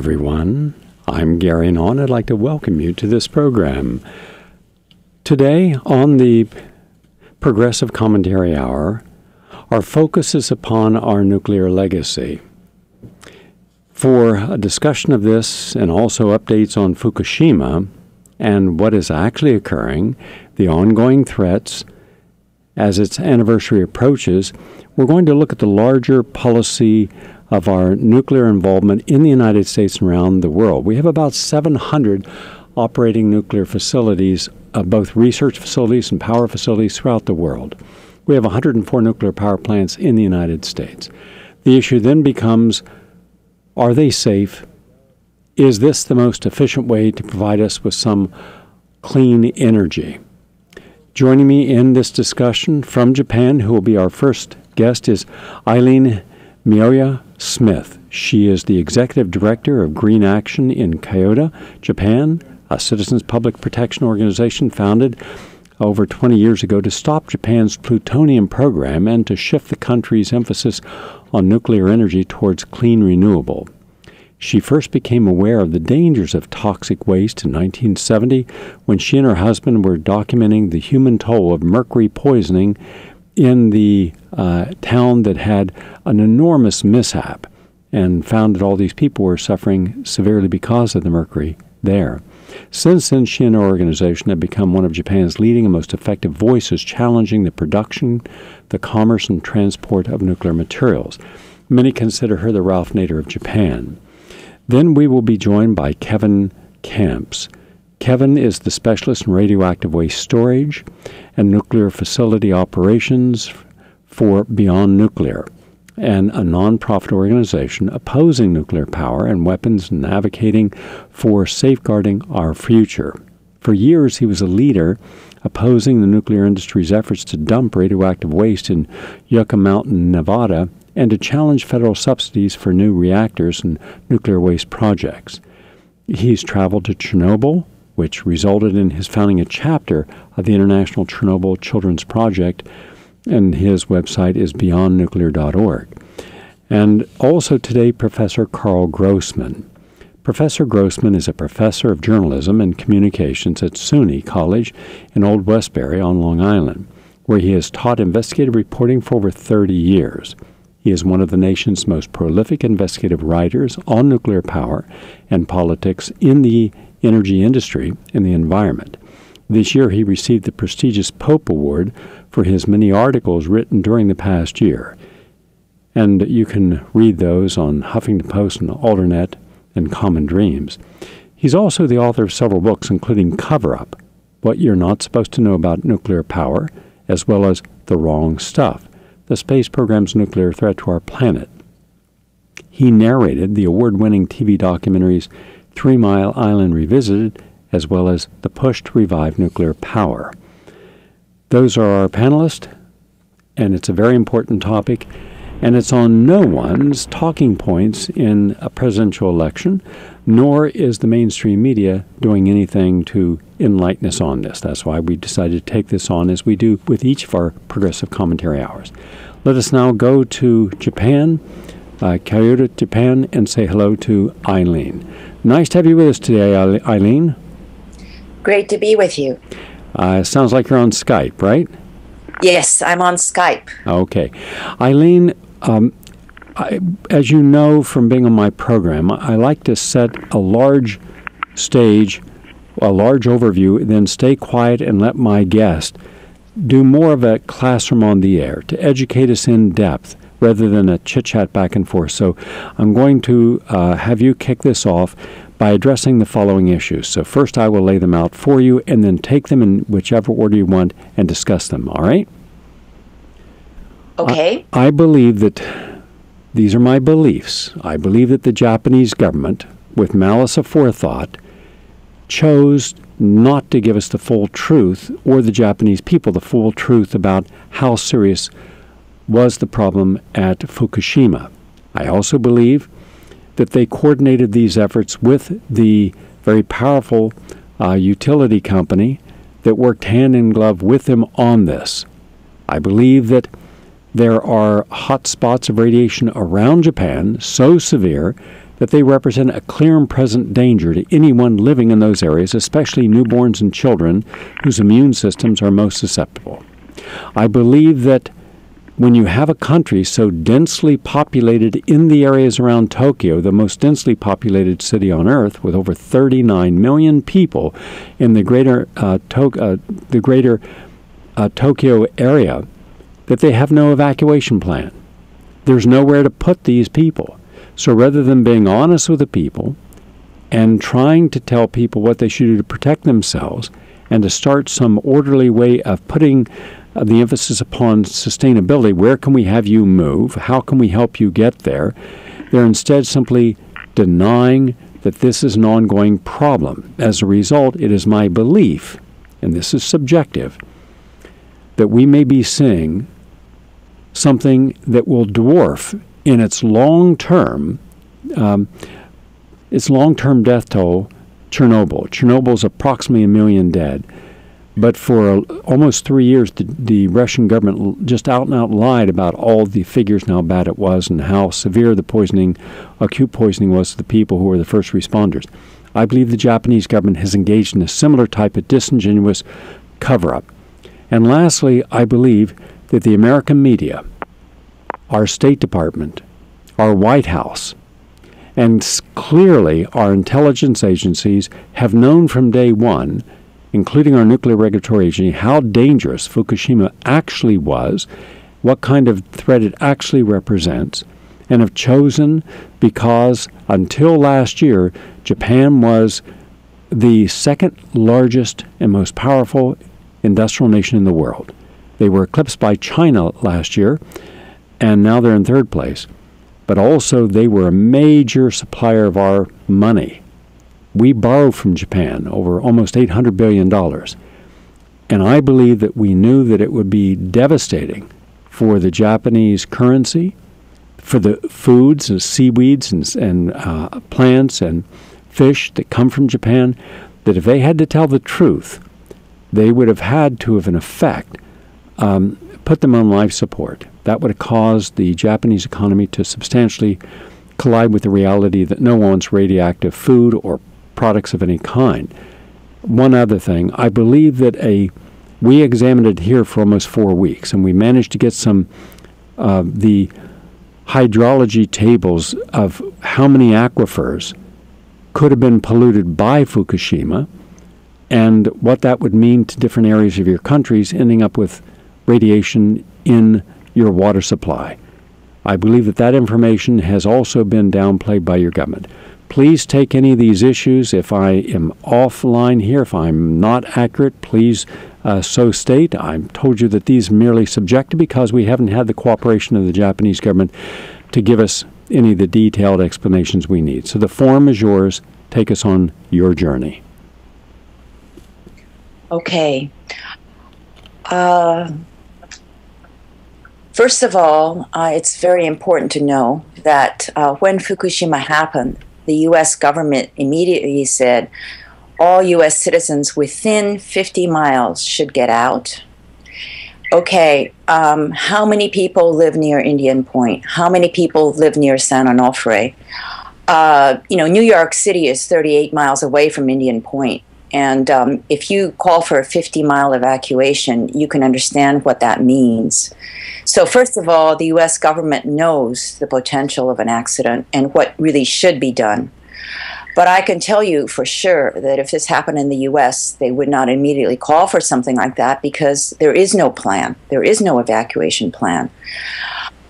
everyone. I'm Gary Non. I'd like to welcome you to this program. Today, on the Progressive Commentary Hour, our focus is upon our nuclear legacy. For a discussion of this and also updates on Fukushima and what is actually occurring, the ongoing threats as its anniversary approaches, we're going to look at the larger policy of our nuclear involvement in the United States and around the world. We have about 700 operating nuclear facilities, both research facilities and power facilities throughout the world. We have 104 nuclear power plants in the United States. The issue then becomes, are they safe? Is this the most efficient way to provide us with some clean energy? Joining me in this discussion from Japan, who will be our first guest, is Eileen Miyoya Smith. She is the Executive Director of Green Action in Kyoto, Japan, a citizens' public protection organization founded over 20 years ago to stop Japan's plutonium program and to shift the country's emphasis on nuclear energy towards clean renewable. She first became aware of the dangers of toxic waste in 1970 when she and her husband were documenting the human toll of mercury poisoning in the town that had an enormous mishap, and found that all these people were suffering severely because of the mercury there. Since then, she and her organization have become one of Japan's leading and most effective voices challenging the production, the commerce, and transport of nuclear materials. Many consider her the Ralph Nader of Japan. Then we will be joined by Kevin Camps. Kevin is the specialist in radioactive waste storage and nuclear facility operations for Beyond Nuclear, and a nonprofit organization opposing nuclear power and weapons and advocating for safeguarding our future. For years, he was a leader opposing the nuclear industry's efforts to dump radioactive waste in Yucca Mountain, Nevada, and to challenge federal subsidies for new reactors and nuclear waste projects. He's traveled to Chernobyl, which resulted in his founding a chapter of the International Chernobyl Children's Project, and his website is beyondnuclear.org. And also today, Professor Carl Grossman. Professor Grossman is a professor of journalism and communications at SUNY College in Old Westbury on Long Island, where he has taught investigative reporting for over 30 years. He is one of the nation's most prolific investigative writers on nuclear power and politics in the energy industry and the environment. This year, he received the prestigious Pope Award for his many articles written during the past year. And you can read those on Huffington Post and Alternet and Common Dreams. He's also the author of several books, including Cover Up, What You're Not Supposed to Know About Nuclear Power, as well as The Wrong Stuff, the space program's nuclear threat to our planet. He narrated the award-winning TV documentaries 3 Mile Island Revisited, as well as The Push to Revive Nuclear Power. Those are our panelists, and it's a very important topic, and it's on no one's talking points in a presidential election, nor is the mainstream media doing anything to enlighten us on this. That's why we decided to take this on, as we do with each of our Progressive Commentary Hours. Let us now go to Japan, Kyoto, Japan, and say hello to Eileen. Nice to have you with us today, Eileen. Great to be with you. Sounds like you're on Skype, right? Yes, I'm on Skype. Okay. Eileen, as you know from being on my program, I like to set a large stage, a large overview, then stay quiet and let my guest do more of a classroom on the air to educate us in depth rather than a chit-chat back and forth. So I'm going to have you kick this off by addressing the following issues. So first I will lay them out for you, and then take them in whichever order you want and discuss them, all right? Okay. I believe that, these are my beliefs, I believe that the Japanese government, with malice aforethought, chose not to give us the full truth, or the Japanese people the full truth about how serious was the problem at Fukushima. I also believe that they coordinated these efforts with the very powerful utility company that worked hand in glove with them on this. I believe that there are hot spots of radiation around Japan so severe that they represent a clear and present danger to anyone living in those areas, especially newborns and children whose immune systems are most susceptible. I believe that when you have a country so densely populated in the areas around Tokyo, the most densely populated city on Earth, with over 39 million people in the greater Tokyo area, that they have no evacuation plan. There's nowhere to put these people. So rather than being honest with the people and trying to tell people what they should do to protect themselves and to start some orderly way of putting the emphasis upon sustainability, where can we have you move? How can we help you get there? They're instead simply denying that this is an ongoing problem. As a result, it is my belief, and this is subjective, that we may be seeing something that will dwarf in its long-term death toll Chernobyl. Chernobyl's approximately 1 million dead. But for almost 3 years, the Russian government just out and out lied about all the figures and how bad it was and how severe the poisoning, acute poisoning was to the people who were the first responders. I believe the Japanese government has engaged in a similar type of disingenuous cover-up. And lastly, I believe that the American media, our State Department, our White House, and clearly our intelligence agencies have known from day one, including our nuclear regulatory agency, how dangerous Fukushima actually was, what kind of threat it actually represents, and have chosen, because until last year, Japan was the second largest and most powerful industrial nation in the world. They were eclipsed by China last year, and now they're in third place. But also they were a major supplier of our money. We borrow from Japan over almost $800 billion. And I believe that we knew that it would be devastating for the Japanese currency, for the foods and seaweeds and plants and fish that come from Japan, that if they had to tell the truth, they would have had to have, in effect, put them on life support. That would have caused the Japanese economy to substantially collide with the reality that no one wants radioactive food or products of any kind. One other thing, I believe that we examined it here for almost 4 weeks, and we managed to get some the hydrology tables of how many aquifers could have been polluted by Fukushima and what that would mean to different areas of your countries ending up with radiation in your water supply. I believe that that information has also been downplayed by your government. Please take any of these issues. If I am offline here, if I'm not accurate, please so state. I've told you that these are merely subjective because we haven't had the cooperation of the Japanese government to give us any of the detailed explanations we need. So the forum is yours. Take us on your journey. Okay. First of all, it's very important to know that when Fukushima happened, the U.S. government immediately said all U.S. citizens within 50 miles should get out. Okay, how many people live near Indian Point? How many people live near San Onofre? New York City is 38 miles away from Indian Point. And if you call for a 50-mile evacuation, you can understand what that means. So first of all, the U.S. government knows the potential of an accident and what really should be done. But I can tell you for sure that if this happened in the U.S., they would not immediately call for something like that because there is no plan. There is no evacuation plan.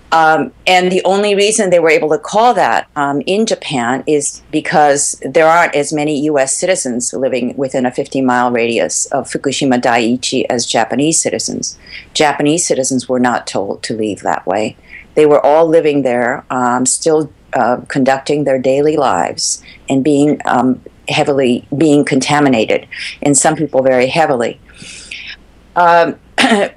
And the only reason they were able to call that in Japan is because there aren't as many U.S. citizens living within a 50-mile radius of Fukushima Daiichi as Japanese citizens. Japanese citizens were not told to leave that way. They were all living there, still conducting their daily lives and being contaminated, and some people very heavily.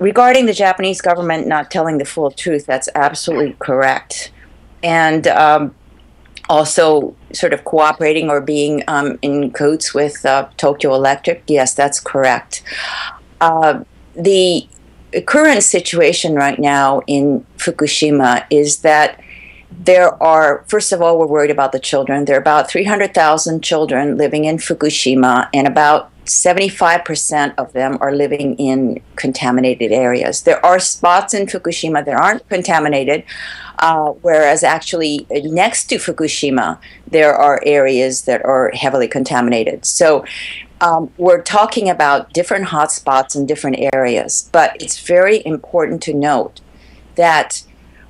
Regarding the Japanese government not telling the full truth, that's absolutely correct. And also sort of cooperating or being in cahoots with Tokyo Electric, yes, that's correct. The current situation right now in Fukushima is that there are, first of all, we're worried about the children. There are about 300,000 children living in Fukushima, and about 75% of them are living in contaminated areas. There are spots in Fukushima that aren't contaminated, whereas actually next to Fukushima, there are areas that are heavily contaminated. So we're talking about different hotspots in different areas, but it's very important to note that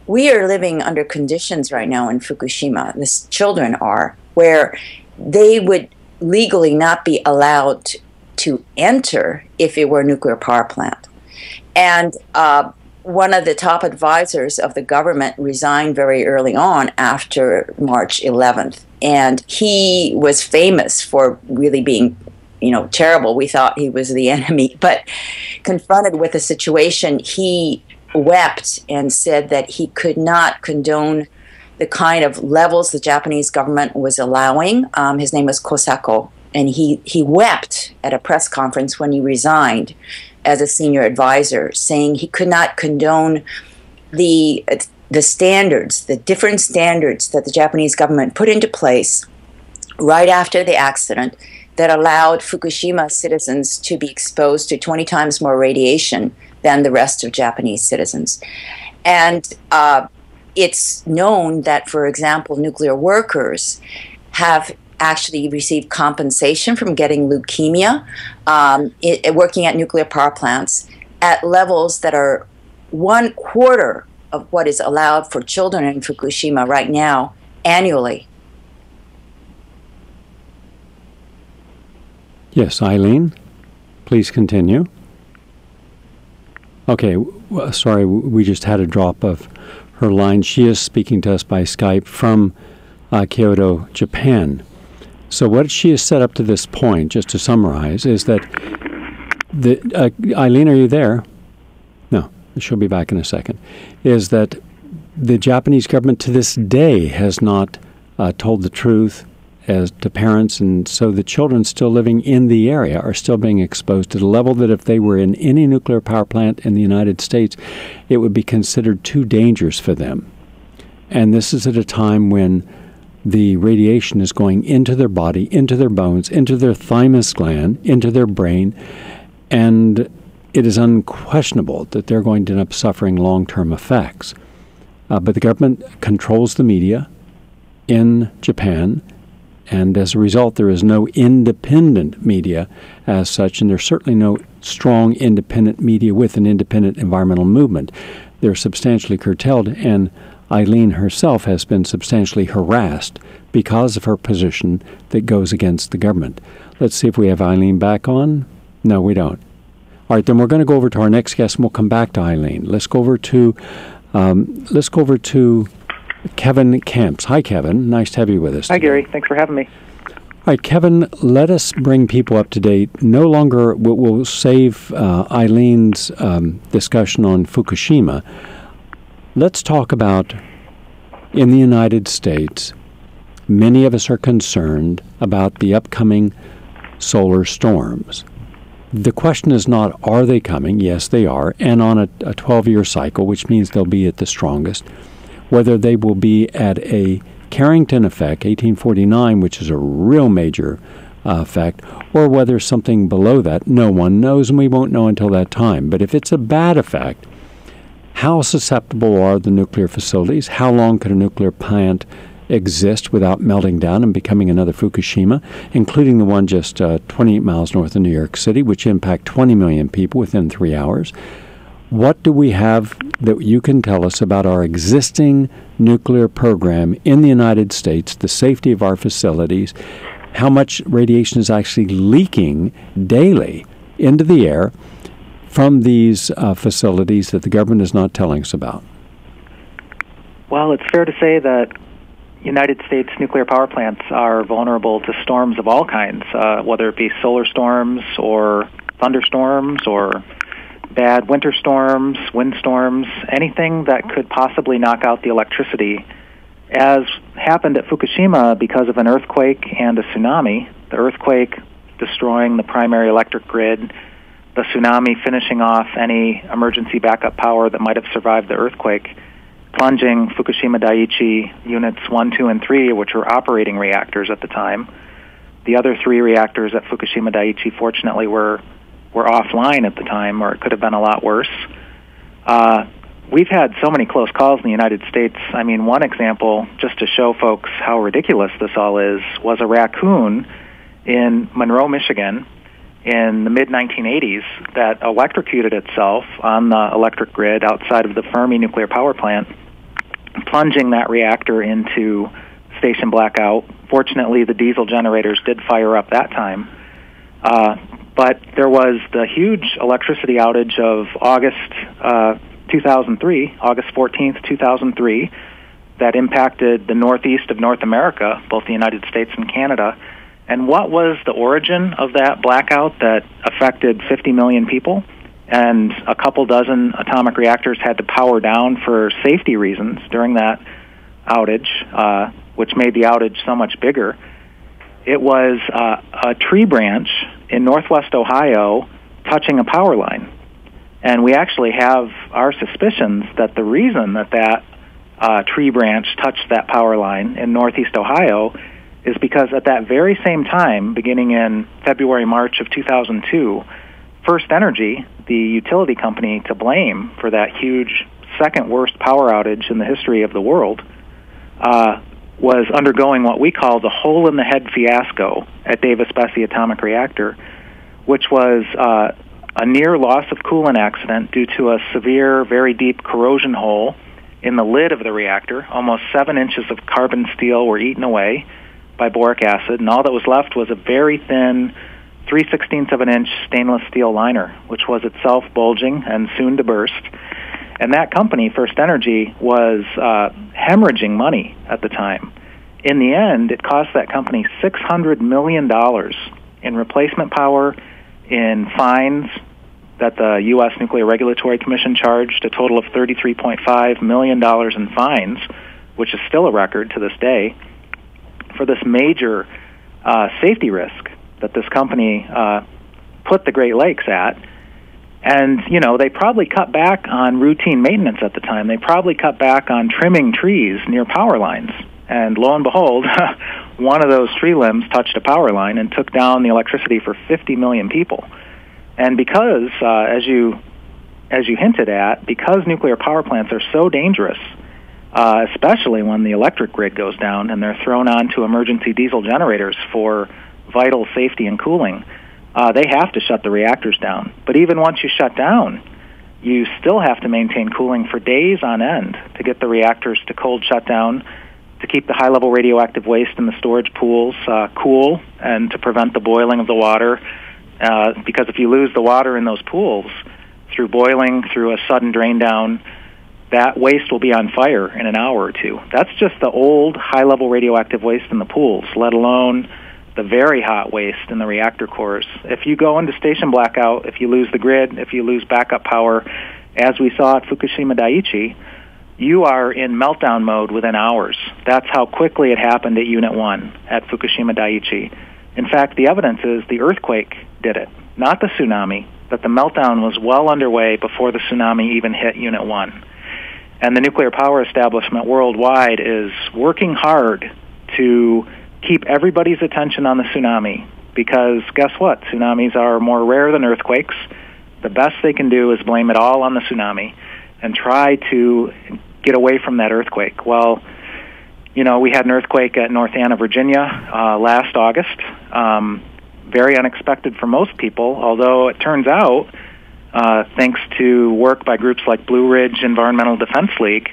we are living under conditions right now in Fukushima, the children are, where they would legally not be allowed to enter if it were a nuclear power plant. And one of the top advisors of the government resigned very early on after March 11th. And he was famous for really being, terrible. We thought he was the enemy, but confronted with the situation, he wept and said that he could not condone the kind of levels the Japanese government was allowing. His name was Kosako, and he wept at a press conference when he resigned as a senior advisor, saying he could not condone the standards, the different standards that the Japanese government put into place right after the accident that allowed Fukushima citizens to be exposed to 20 times more radiation than the rest of Japanese citizens. And it's known that, for example, nuclear workers have actually received compensation from getting leukemia working at nuclear power plants at levels that are 1/4 of what is allowed for children in Fukushima right now annually. Yes, Eileen, please continue. Okay, sorry, we just had a drop of her line. She is speaking to us by Skype from Kyoto, Japan. So what she has set up to this point, just to summarize, is that Eileen, are you there? No, she'll be back in a second. Is that the Japanese government to this day has not told the truth as to parents, and so the children still living in the area are still being exposed to the level that if they were in any nuclear power plant in the United States, it would be considered too dangerous for them. And this is at a time when the radiation is going into their body, into their bones, into their thymus gland, into their brain, and it is unquestionable that they're going to end up suffering long-term effects. But the government controls the media in Japan, and as a result, there is no independent media as such, and there's certainly no strong independent media with an independent environmental movement. They're substantially curtailed, and Eileen herself has been substantially harassed because of her position that goes against the government. Let's see if we have Eileen back on. No, we don't. All right, then we're going to go over to our next guest, and we'll come back to Eileen. Let's go over to Kevin Camps. Hi, Kevin. Nice to have you with us. Hi, Gary. Thanks for having me. All right, Kevin, let us bring people up to date. No longer we'll save Eileen's discussion on Fukushima. Let's talk about, in the United States, many of us are concerned about the upcoming solar storms. The question is not, are they coming? Yes, they are, and on a 12-year cycle, which means they'll be at the strongest. Whether they will be at a Carrington effect, 1849, which is a real major effect, or whether something below that, no one knows, and we won't know until that time. But if it's a bad effect, how susceptible are the nuclear facilities? How long could a nuclear plant exist without melting down and becoming another Fukushima, including the one just 28 miles north of New York City, which impact 20 million people within 3 hours? What do we have that you can tell us about our existing nuclear program in the United States, the safety of our facilities, how much radiation is actually leaking daily into the air from these facilities that the government is not telling us about? Well, it's fair to say that United States nuclear power plants are vulnerable to storms of all kinds, whether it be solar storms or thunderstorms or bad winter storms, windstorms, anything that could possibly knock out the electricity, as happened at Fukushima because of an earthquake and a tsunami. The earthquake destroying the primary electric grid, the tsunami finishing off any emergency backup power that might have survived the earthquake. plunging Fukushima Daiichi Units 1, 2, and 3, which were operating reactors at the time. The other 3 reactors at Fukushima Daiichi, fortunately, were offline at the time, or it could have been a lot worse. We've had so many close calls in the United States. I mean, one example, just to show folks how ridiculous this all is, was a raccoon in Monroe, Michigan, in the mid-1980s that electrocuted itself on the electric grid outside of the Fermi nuclear power plant, plunging that reactor into station blackout. Fortunately, the diesel generators did fire up that time. But there was the huge electricity outage of August 2003, August 14th, 2003, that impacted the northeast of North America, both the United States and Canada. And what was the origin of that blackout that affected 50 million people? And a couple dozen atomic reactors had to power down for safety reasons during that outage, which made the outage so much bigger. It was a tree branch in northwest Ohio touching a power line. And we actually have our suspicions that the reason that tree branch touched that power line in northeast Ohio is because at that very same time, beginning in February, March of 2002, First Energy, the utility company to blame for that huge second worst power outage in the history of the world, was undergoing what we call the hole-in-the-head fiasco at Davis-Besse Atomic Reactor, which was a near loss of coolant accident due to a severe, very deep corrosion hole in the lid of the reactor. Almost 7 inches of carbon steel were eaten away by boric acid, and all that was left was a very thin 3/16 of an inch stainless steel liner, which was itself bulging and soon to burst. And that company, First Energy, was hemorrhaging money at the time. In the end, it cost that company $600 million in replacement power, in fines that the U.S. Nuclear Regulatory Commission charged, a total of $33.5 million in fines, which is still a record to this day, for this major safety risk that this company put the Great Lakes at. And, you know, they probably cut back on routine maintenance at the time. They probably cut back on trimming trees near power lines. And lo and behold, one of those tree limbs touched a power line and took down the electricity for 50 million people. And because, as you hinted at, because nuclear power plants are so dangerous, especially when the electric grid goes down and they're thrown onto emergency diesel generators for vital safety and cooling, they have to shut the reactors down. But even once you shut down, you still have to maintain cooling for days on end to get the reactors to cold shutdown, to keep the high-level radioactive waste in the storage pools cool, and to prevent the boiling of the water. Because if you lose the water in those pools through boiling, through a sudden drain down, that waste will be on fire in an hour or two. That's just the old high-level radioactive waste in the pools, let alone the very hot waste in the reactor cores. If you go into station blackout, if you lose the grid, if you lose backup power, as we saw at Fukushima Daiichi, you are in meltdown mode within hours. That's how quickly it happened at Unit 1 at Fukushima Daiichi. In fact, the evidence is the earthquake did it, not the tsunami, but the meltdown was well underway before the tsunami even hit Unit 1. And the nuclear power establishment worldwide is working hard to keep everybody's attention on the tsunami, because guess what? Tsunamis are more rare than earthquakes. The best they can do is blame it all on the tsunami and try to get away from that earthquake. Well, you know, we had an earthquake at North Anna, Virginia last August. Very unexpected for most people, although it turns out, thanks to work by groups like Blue Ridge Environmental Defense League,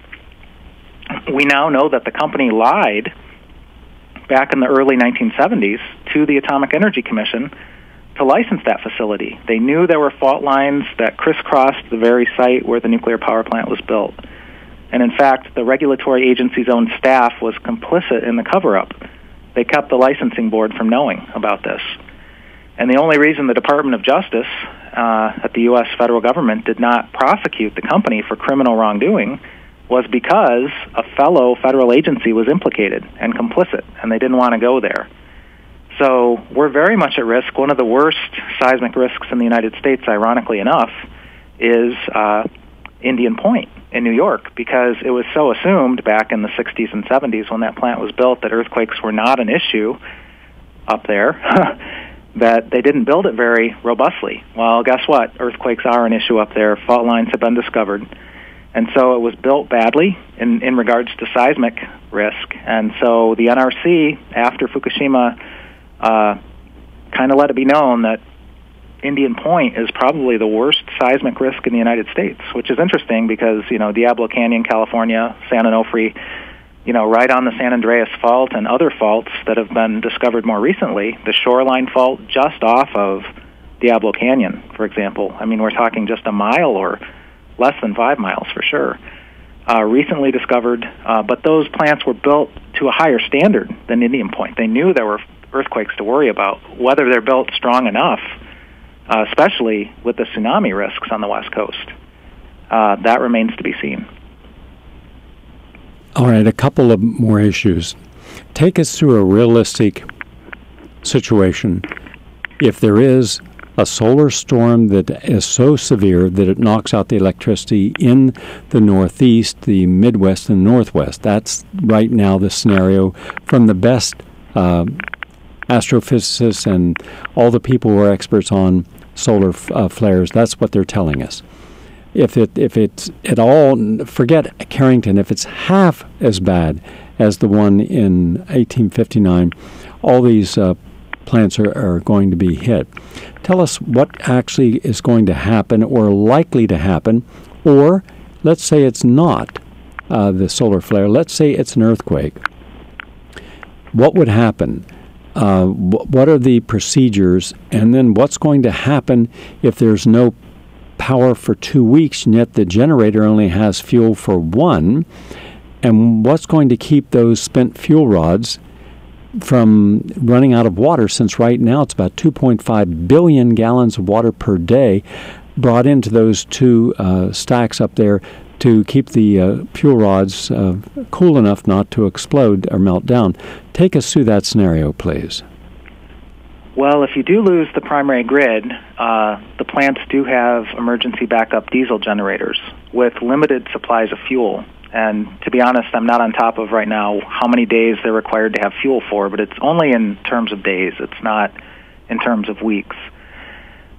we now know that the company lied back in the early 1970s to the Atomic Energy Commission to license that facility. They knew there were fault lines that crisscrossed the very site where the nuclear power plant was built. And in fact, the regulatory agency's own staff was complicit in the cover-up. They kept the licensing board from knowing about this. And the only reason the Department of Justice at the U.S. federal government did not prosecute the company for criminal wrongdoing was because a fellow federal agency was implicated and complicit, and they didn't want to go there. So we're very much at risk. One of the worst seismic risks in the United States, ironically enough, is Indian Point in New York, because it was so assumed back in the 60s and 70s when that plant was built that earthquakes were not an issue up there, that they didn't build it very robustly. Well, guess what? Earthquakes are an issue up there. Fault lines have been discovered. And so it was built badly in regards to seismic risk. And so the NRC, after Fukushima, kind of let it be known that Indian Point is probably the worst seismic risk in the United States, which is interesting because, Diablo Canyon, California, San Onofre, right on the San Andreas Fault and other faults that have been discovered more recently, the shoreline fault just off of Diablo Canyon, for example. I mean, we're talking just a mile or less than 5 miles for sure. Recently discovered, but those plants were built to a higher standard than Indian Point. They knew there were earthquakes to worry about. Whether they're built strong enough, especially with the tsunami risks on the West Coast, that remains to be seen. All right, a couple of more issues. Take us through a realistic situation. If there is a solar storm that is so severe that it knocks out the electricity in the Northeast, the Midwest, and Northwest, that's right now the scenario from the best astrophysicists and all the people who are experts on solar flares. That's what they're telling us. If it's at all, forget Carrington, if it's half as bad as the one in 1859, all these plants are going to be hit. Tell us what actually is going to happen or likely to happen, or let's say it's not the solar flare. Let's say it's an earthquake. What would happen? What are the procedures? And then what's going to happen if there's no power for 2 weeks, and yet the generator only has fuel for 1? And what's going to keep those spent fuel rods from running out of water, since right now it's about 2.5 billion gallons of water per day brought into those two stacks up there to keep the fuel rods cool enough not to explode or melt down. Take us through that scenario, please. Well, if you do lose the primary grid, the plants do have emergency backup diesel generators with limited supplies of fuel. And to be honest, I'm not on top of right now how many days they're required to have fuel for, but it's only in terms of days. It's not in terms of weeks.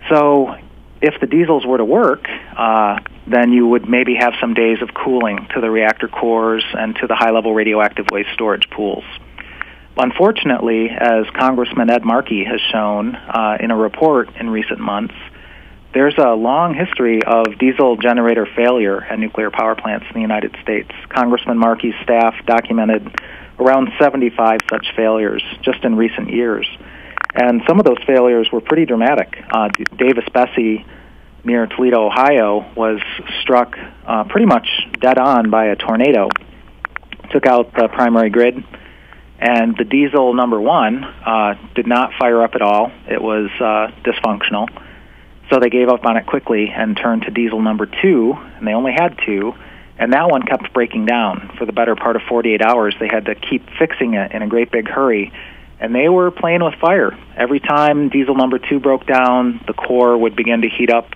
So if the diesels were to work, then you would maybe have some days of cooling to the reactor cores and to the high-level radioactive waste storage pools. Unfortunately, as Congressman Ed Markey has shown in a report in recent months, there's a long history of diesel generator failure at nuclear power plants in the United States. Congressman Markey's staff documented around 75 such failures just in recent years. And some of those failures were pretty dramatic. Davis-Besse near Toledo, Ohio, was struck pretty much dead on by a tornado. Took out the primary grid, and the diesel number 1 did not fire up at all. It was dysfunctional. So they gave up on it quickly and turned to diesel number 2, and they only had 2, and that one kept breaking down. For the better part of 48 hours, they had to keep fixing it in a great big hurry, and they were playing with fire. Every time diesel number 2 broke down, the core would begin to heat up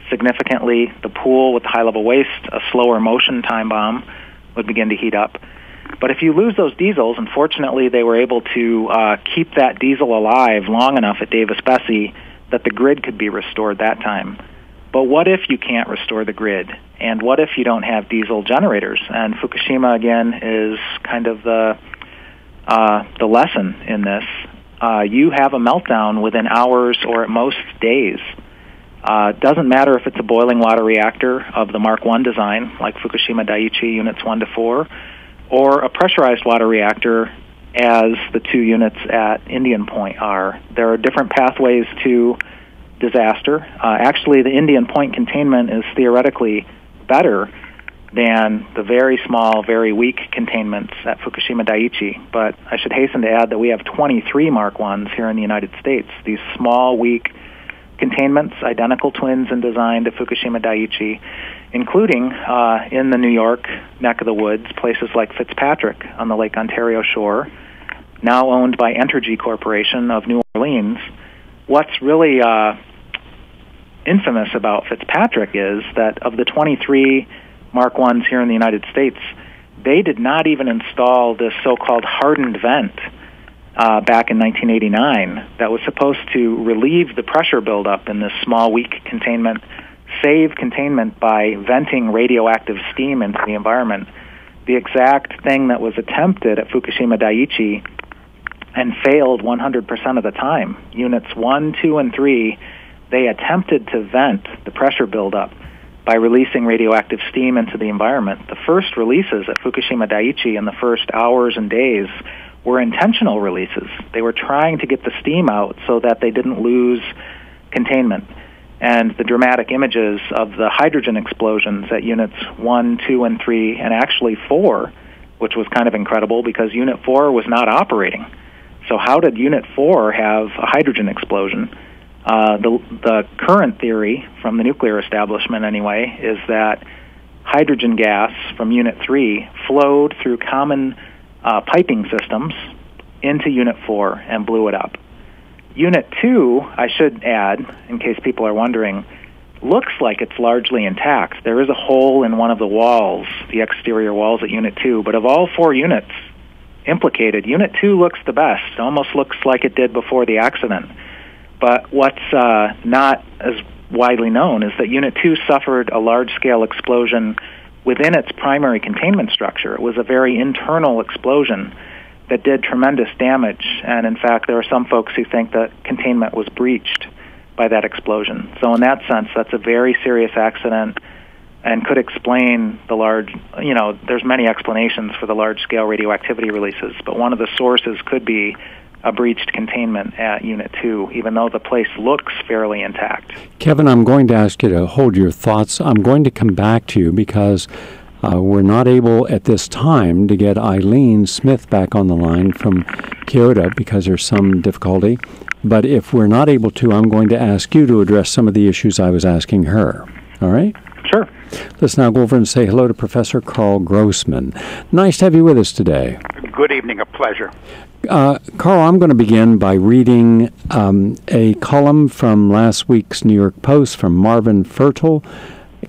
significantly. The pool with the high-level waste, a slower motion time bomb, would begin to heat up. But if you lose those diesels, unfortunately, they were able to keep that diesel alive long enough at Davis-Besse that the grid could be restored that time. But what if you can't restore the grid? And what if you don't have diesel generators? And Fukushima, again, is kind of the lesson in this. You have a meltdown within hours or at most days. It doesn't matter if it's a boiling water reactor of the Mark I design, like Fukushima Daiichi Units 1 to 4, or a pressurized water reactor as the 2 units at Indian Point are. There are different pathways to disaster. Actually, the Indian Point containment is theoretically better than the very small, very weak containments at Fukushima Daiichi. But I should hasten to add that we have 23 Mark I's here in the United States. These small, weak containments, identical twins in design to Fukushima Daiichi, including in the New York neck of the woods, places like Fitzpatrick on the Lake Ontario shore, now owned by Entergy Corporation of New Orleans. What's really infamous about Fitzpatrick is that of the 23 Mark I's here in the United States, they did not even install this so-called hardened vent back in 1989 that was supposed to relieve the pressure buildup in this small, weak containment, save containment by venting radioactive steam into the environment. The exact thing that was attempted at Fukushima Daiichi and failed 100% of the time. Units 1, 2, and 3, they attempted to vent the pressure buildup by releasing radioactive steam into the environment. The first releases at Fukushima Daiichi in the first hours and days were intentional releases. They were trying to get the steam out so that they didn't lose containment. And the dramatic images of the hydrogen explosions at units 1, 2, and 3, and actually 4, which was kind of incredible because unit 4 was not operating. So how did unit 4 have a hydrogen explosion? The current theory from the nuclear establishment anyway is that hydrogen gas from unit 3 flowed through common piping systems into unit 4 and blew it up. Unit 2, I should add, in case people are wondering, looks like it's largely intact. There is a hole in one of the walls, the exterior walls at unit 2, but of all 4 units implicated, unit 2 looks the best. It almost looks like it did before the accident. But what's not as widely known is that Unit 2 suffered a large-scale explosion within its primary containment structure. It was a very internal explosion that did tremendous damage, and in fact, there are some folks who think that containment was breached by that explosion. So in that sense, that's a very serious accident and could explain the large, there's many explanations for the large-scale radioactivity releases, but one of the sources could be a breached containment at Unit 2, even though the place looks fairly intact. Kevin, I'm going to ask you to hold your thoughts. I'm going to come back to you because we're not able at this time to get Eileen Smith back on the line from Kyoto because there's some difficulty. But if we're not able to, I'm going to ask you to address some of the issues I was asking her. All right? Sure. Let's now go over and say hello to Professor Carl Grossman. Nice to have you with us today. Good evening. A pleasure. Carl, I'm going to begin by reading a column from last week's New York Post from Marvin Fertel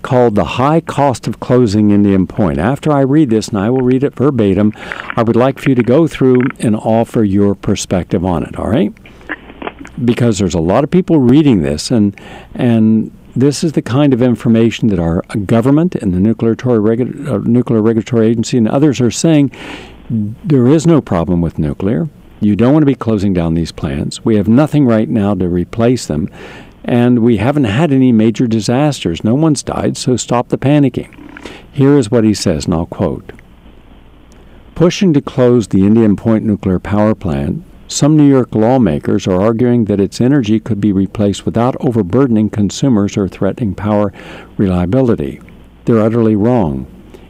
called The High Cost of Closing Indian Point. After I read this, and I will read it verbatim, I would like for you to go through and offer your perspective on it, all right? Because there's a lot of people reading this, and this is the kind of information that our government and the Nuclear Regulatory Agency and others are saying. There is no problem with nuclear. You don't want to be closing down these plants. We have nothing right now to replace them. And we haven't had any major disasters. No one's died, so stop the panicking. Here is what he says, and I'll quote. Pushing to close the Indian Point nuclear power plant, some New York lawmakers are arguing that its energy could be replaced without overburdening consumers or threatening power reliability. They're utterly wrong.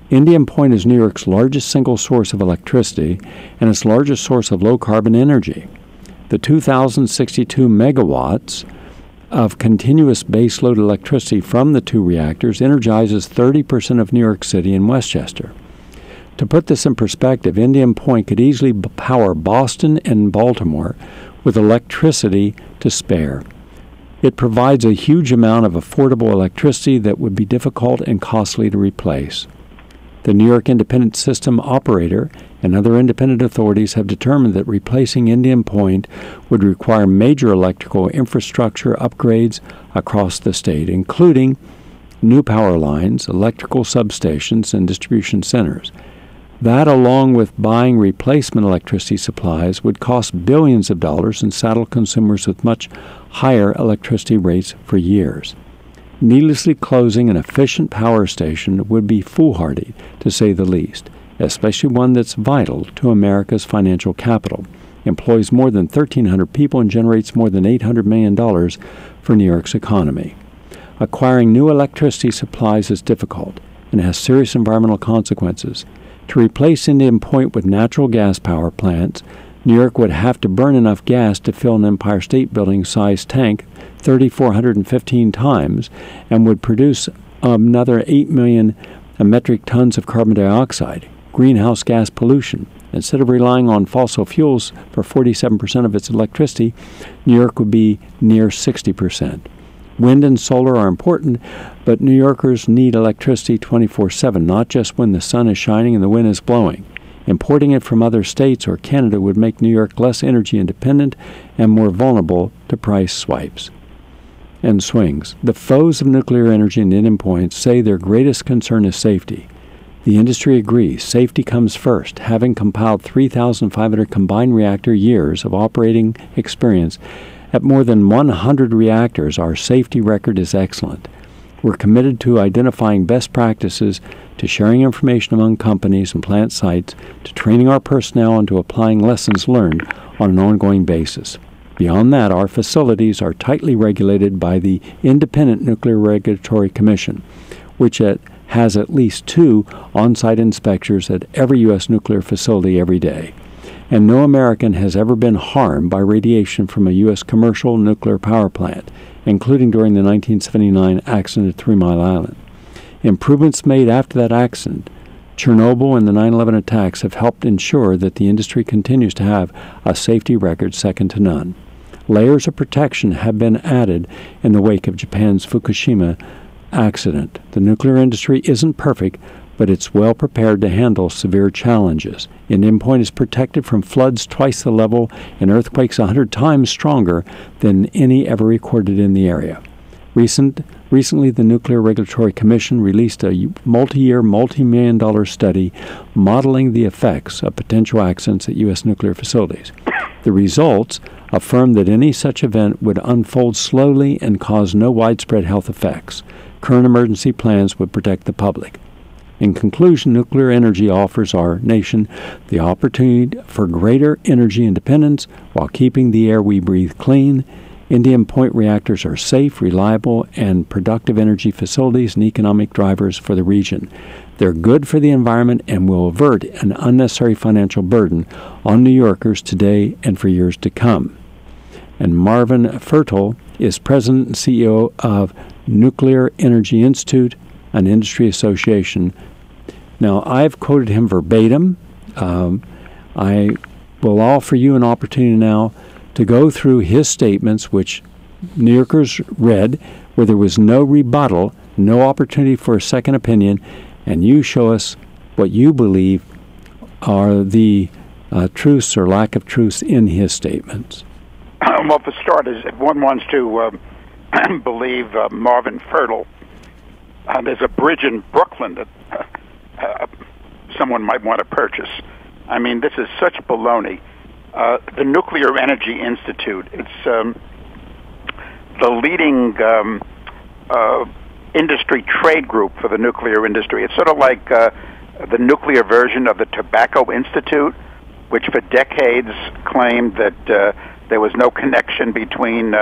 Indian Point is New York's largest single source of electricity and its largest source of low-carbon energy. The 2,062 megawatts of continuous baseload electricity from the 2 reactors energizes 30% of New York City and Westchester. To put this in perspective, Indian Point could easily power Boston and Baltimore with electricity to spare. It provides a huge amount of affordable electricity that would be difficult and costly to replace. The New York Independent System Operator and other independent authorities have determined that replacing Indian Point would require major electrical infrastructure upgrades across the state, including new power lines, electrical substations, and distribution centers. That, along with buying replacement electricity supplies, would cost billions of dollars and saddle consumers with much higher electricity rates for years. Needlessly closing an efficient power station would be foolhardy, to say the least, especially one that's vital to America's financial capital, employs more than 1,300 people, and generates more than $800 million for New York's economy. Acquiring new electricity supplies is difficult and has serious environmental consequences. To replace Indian Point with natural gas power plants, New York would have to burn enough gas to fill an Empire State Building-sized tank 3,415 times and would produce another 8 million metric tons of carbon dioxide, greenhouse gas pollution. Instead of relying on fossil fuels for 47% of its electricity, New York would be near 60%. Wind and solar are important, but New Yorkers need electricity 24/7, not just when the sun is shining and the wind is blowing. Importing it from other states or Canada would make New York less energy independent and more vulnerable to price swipes and swings. The foes of nuclear energy and Indian Point say their greatest concern is safety. The industry agrees. Safety comes first. Having compiled 3,500 combined reactor years of operating experience at more than 100 reactors, our safety record is excellent. We're committed to identifying best practices, to sharing information among companies and plant sites, to training our personnel, and to applying lessons learned on an ongoing basis. Beyond that, our facilities are tightly regulated by the Independent Nuclear Regulatory Commission, which has at least 2 on-site inspectors at every U.S. nuclear facility every day. And no American has ever been harmed by radiation from a U.S. commercial nuclear power plant, including during the 1979 accident at 3 Mile Island. Improvements made after that accident, Chernobyl and the 9/11 attacks, have helped ensure that the industry continues to have a safety record second to none. Layers of protection have been added in the wake of Japan's Fukushima accident. The nuclear industry isn't perfect, but it's well prepared to handle severe challenges. Indian Point is protected from floods twice the level and earthquakes 100 times stronger than any ever recorded in the area. Recently, the Nuclear Regulatory Commission released a multi-year, multi-million-dollar study modeling the effects of potential accidents at U.S. nuclear facilities. The results affirmed that any such event would unfold slowly and cause no widespread health effects. Current emergency plans would protect the public. In conclusion, nuclear energy offers our nation the opportunity for greater energy independence while keeping the air we breathe clean. Indian Point reactors are safe, reliable, and productive energy facilities and economic drivers for the region. They're good for the environment and will avert an unnecessary financial burden on New Yorkers today and for years to come. And Marvin Fertel is president and CEO of Nuclear Energy Institute, an industry association. Now, I've quoted him verbatim. I will offer you an opportunity now to go through his statements, which New Yorkers read, where there was no rebuttal, no opportunity for a second opinion, and you show us what you believe are the truths or lack of truths in his statements. Well, for starters, if one wants to believe Marvin Fertel, there's a bridge in Brooklyn that someone might want to purchase. I mean, this is such baloney. The Nuclear Energy Institute, it's the leading industry trade group for the nuclear industry. It's sort of like the nuclear version of the Tobacco Institute, which for decades claimed that there was no connection between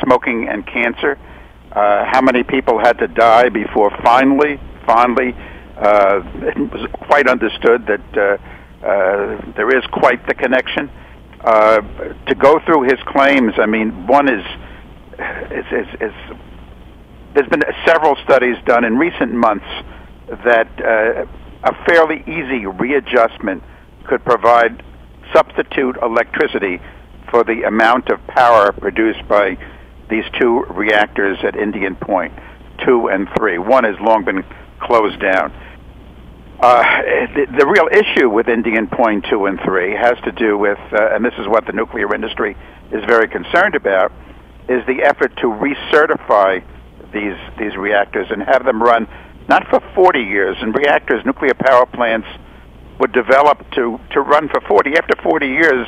smoking and cancer. How many people had to die before finally, it was quite understood that there is quite the connection. To go through his claims, I mean, one is there's been several studies done in recent months that a fairly easy readjustment could provide substitute electricity for the amount of power produced by these 2 reactors at Indian Point, 2 and 3. One has long been closed down. The real issue with Indian Point 2 and 3 has to do with, and this is what the nuclear industry is very concerned about, is the effort to recertify these reactors and have them run not for 40 years. And reactors, nuclear power plants, would develop to run for 40. After 40 years,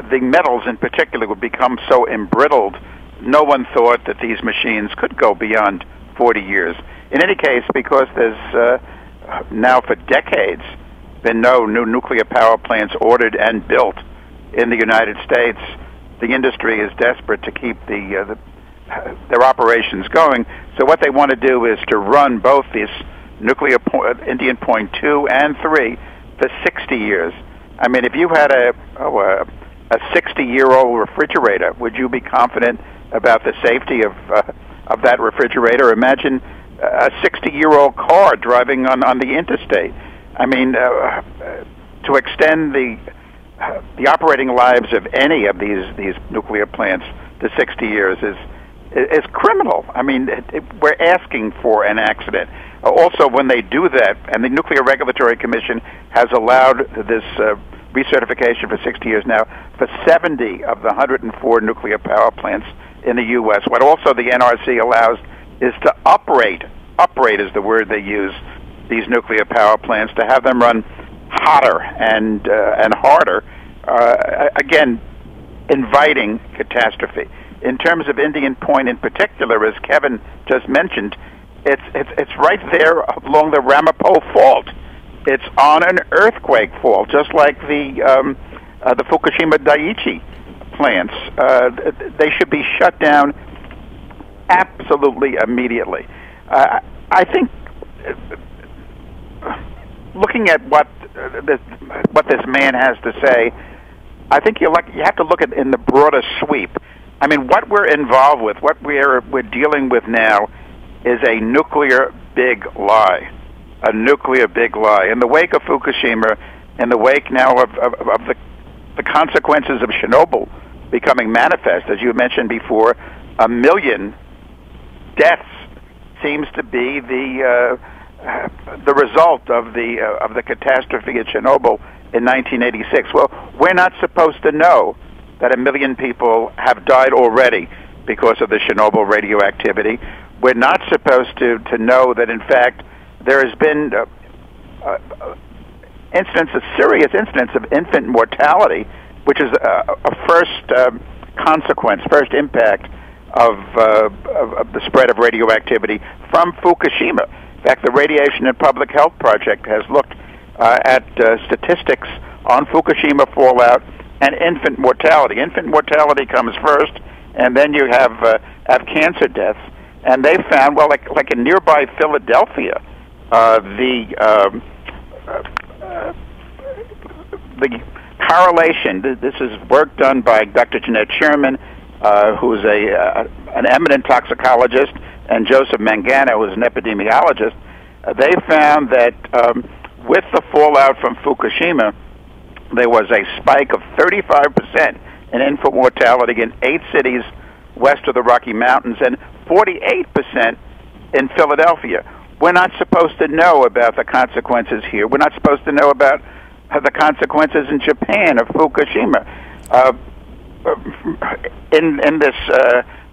the metals in particular would become so embrittled, no one thought that these machines could go beyond 40 years. In any case, because there's now for decades been no new nuclear power plants ordered and built in the United States, the industry is desperate to keep their operations going. So what they want to do is to run both these Indian Point 2 and 3 for 60 years. I mean, if you had a 60-year-old refrigerator, would you be confident about the safety of that refrigerator? Imagine a 60-year-old car driving on the interstate. I mean, to extend the operating lives of any of these nuclear plants to 60 years is criminal. I mean, we're asking for an accident. Also, when they do that, and the Nuclear Regulatory Commission has allowed this recertification for 60 years now for 70 of the 104 nuclear power plants in the U.S. What also the NRC allows is to uprate is the word they use, these nuclear power plants, to have them run hotter and harder, again, inviting catastrophe. In terms of Indian Point in particular, as Kevin just mentioned, it's right there along the Ramapo Fault. It's on an earthquake fault, just like the Fukushima Daiichi plants. They should be shut down absolutely immediately. I think, looking at what this man has to say, I think you have to look at in the broader sweep. I mean, what we're involved with, what we're dealing with now, is a nuclear big lie. A nuclear big lie. In the wake of Fukushima, in the wake now of the consequences of Chernobyl becoming manifest, as you mentioned before, 1 million deaths seems to be the result of the catastrophe at Chernobyl in 1986. Well, we're not supposed to know that 1 million people have died already because of the Chernobyl radioactivity. We're not supposed to know that, in fact, there has been a serious incidence of infant mortality, which is a first impact of the spread of radioactivity from Fukushima. In fact, the Radiation and Public Health Project has looked at statistics on Fukushima fallout and infant mortality. Infant mortality comes first, and then you have cancer deaths. And they found, well, like in nearby Philadelphia, the correlation. This is work done by Dr. Jeanette Sherman, who's an eminent toxicologist, and Joseph Mangano, who's an epidemiologist. They found that with the fallout from Fukushima, there was a spike of 35% in infant mortality in 8 cities west of the Rocky Mountains and 48% in Philadelphia. We're not supposed to know about the consequences here. We're not supposed to know about the consequences in Japan of Fukushima. In this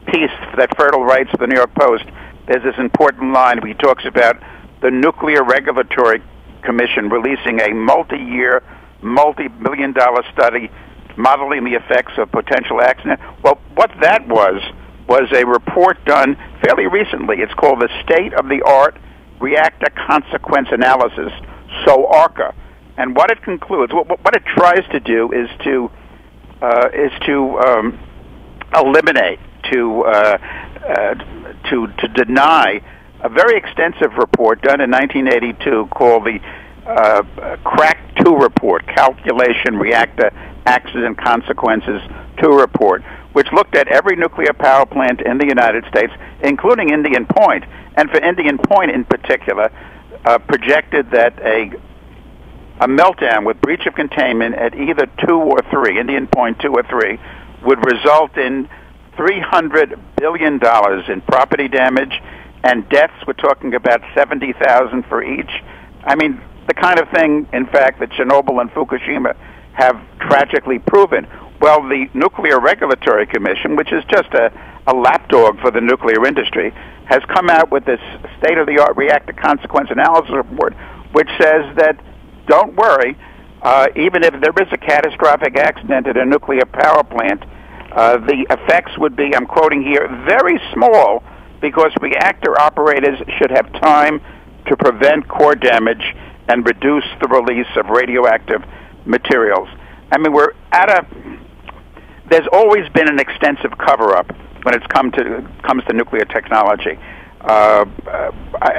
piece that Fertile writes for the New York Post, there's this important line where he talks about the Nuclear Regulatory Commission releasing a multi-year, multi-million-dollar study modeling the effects of potential accident. Well, what that was a report done fairly recently. It's called the State-of-the-Art Reactor Consequence Analysis, SOARCA. And what it concludes, what it tries to do is to eliminate, to deny a very extensive report done in 1982 called the CRAC 2 report, Calculation Reactor Accident Consequences 2 report, which looked at every nuclear power plant in the United States, including Indian Point, and for Indian Point in particular, projected that a meltdown with breach of containment at either 2 or 3, Indian Point 2 or 3, would result in $300 billion in property damage, and deaths, we're talking about 70,000 for each. I mean, the kind of thing, in fact, that Chernobyl and Fukushima have tragically proven. Well, the Nuclear Regulatory Commission, which is just a lapdog for the nuclear industry, has come out with this state-of-the-art reactor consequence analysis report, which says that, don't worry, even if there is a catastrophic accident at a nuclear power plant, the effects would be, I'm quoting here, very small, because reactor operators should have time to prevent core damage and reduce the release of radioactive materials. I mean, there's always been an extensive cover-up when it comes to nuclear technology.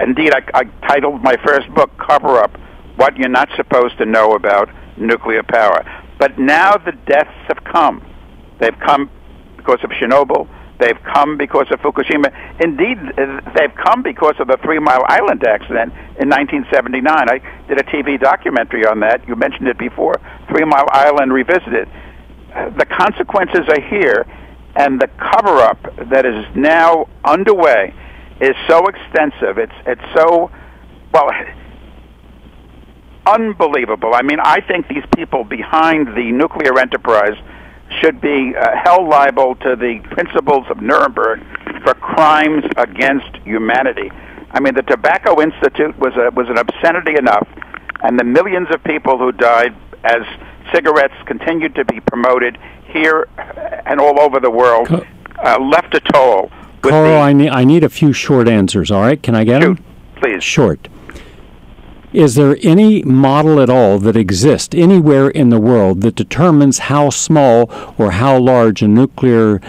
Indeed, I titled my first book, Cover-Up, What You're Not Supposed to Know About Nuclear Power. But now the deaths have come. They've come because of Chernobyl. They've come because of Fukushima. Indeed, they've come because of the 3 Mile Island accident in 1979. I did a TV documentary on that. You mentioned it before, 3 Mile Island Revisited. The consequences are here, And the cover-up that is now underway is so extensive. It's so, well, unbelievable. I mean, I think these people behind the nuclear enterprise should be held liable to the principles of Nuremberg for crimes against humanity. I mean, the Tobacco Institute was an obscenity enough, and the millions of people who died as cigarettes continued to be promoted here and all over the world left a toll. Carl, I need a few short answers, all right? Can I get them? Please. Short. Is there any model at all that exists anywhere in the world that determines how small or how large a nuclear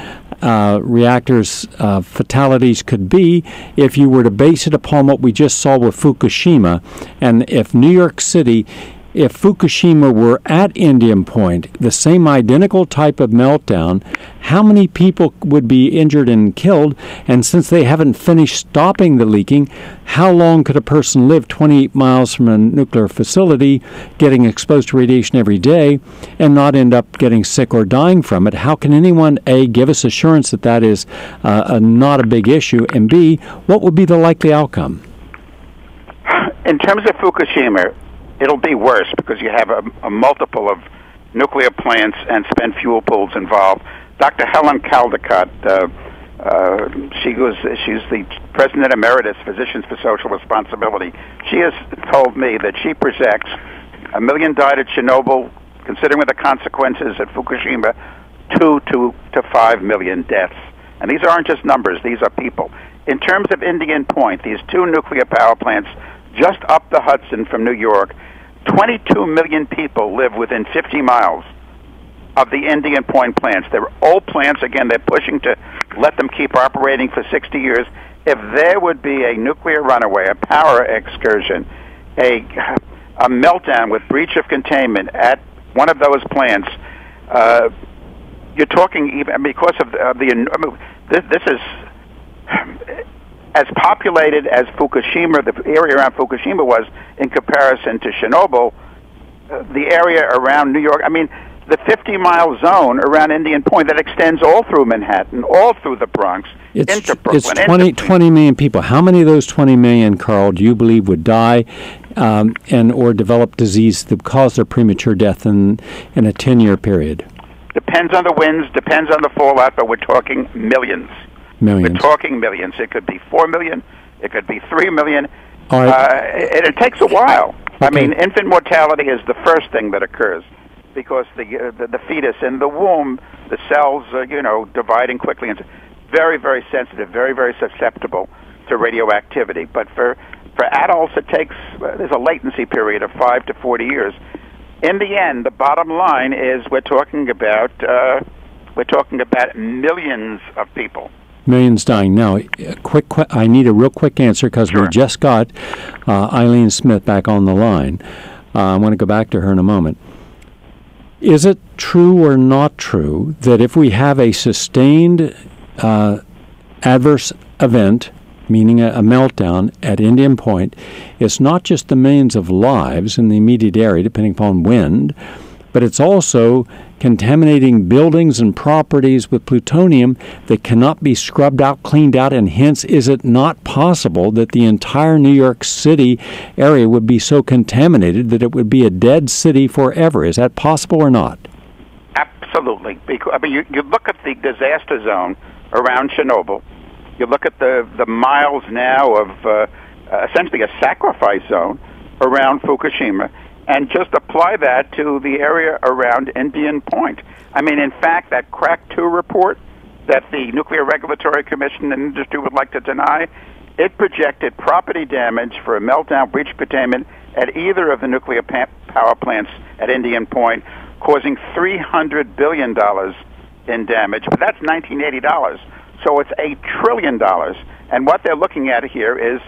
reactor's fatalities could be if you were to base it upon what we just saw with Fukushima? And if New York City, if Fukushima were at Indian Point, the same identical type of meltdown, how many people would be injured and killed? And since they haven't finished stopping the leaking, how long could a person live 28 miles from a nuclear facility, getting exposed to radiation every day, and not end up getting sick or dying from it? How can anyone, A, give us assurance that that is not a big issue, and B, what would be the likely outcome? In terms of Fukushima, it'll be worse because you have a multiple of nuclear plants and spent fuel pools involved. Dr. Helen Caldicott, she's the President Emeritus, Physicians for Social Responsibility. She has told me that she projects 1 million died at Chernobyl, considering the consequences at Fukushima, 2 to 5 million deaths. And these aren't just numbers, these are people. In terms of Indian Point, these 2 nuclear power plants just up the Hudson from New York, 22 million people live within 50 miles of the Indian Point plants. They're old plants. Again, they're pushing to let them keep operating for 60 years. If there would be a nuclear runaway, a power excursion, a meltdown with breach of containment at one of those plants, you're talking even because of this is as populated as Fukushima, the area around Fukushima was in comparison to Chernobyl, the area around New York. I mean, the 50-mile zone around Indian Point that extends all through Manhattan, all through the Bronx, into Brooklyn. It's 20 million people. How many of those 20 million, Carl, do you believe would die and or develop disease that would cause their premature death in a 10-year period? Depends on the winds, depends on the fallout, but we're talking millions. Millions. We're talking millions. It could be 4 million. It could be 3 million. All right. It takes a while. Okay. I mean, infant mortality is the first thing that occurs because the fetus in the womb, the cells, dividing quickly. And very, very sensitive, very, very susceptible to radioactivity. But for adults, there's a latency period of 5 to 40 years. In the end, the bottom line is we're talking about millions of people. Millions dying. Now, I need a real quick answer because Sure. we just got Eileen Smith back on the line. I want to go back to her in a moment. Is it true or not true that if we have a sustained adverse event, meaning a meltdown at Indian Point, it's not just the millions of lives in the immediate area, depending upon wind, but it's also contaminating buildings and properties with plutonium that cannot be scrubbed out, cleaned out, and hence is it not possible that the entire New York City area would be so contaminated that it would be a dead city forever? Is that possible or not? Absolutely. Because, I mean, you look at the disaster zone around Chernobyl, you look at the miles now of essentially a sacrifice zone around Fukushima, and just apply that to the area around Indian Point. I mean, in fact, that Crack 2 report that the Nuclear Regulatory Commission and industry would like to deny, it projected property damage for a meltdown, breach of containment at either of the nuclear power plants at Indian Point, causing $300 billion in damage. But that's $1980. So it's $1 trillion. And what they're looking at here is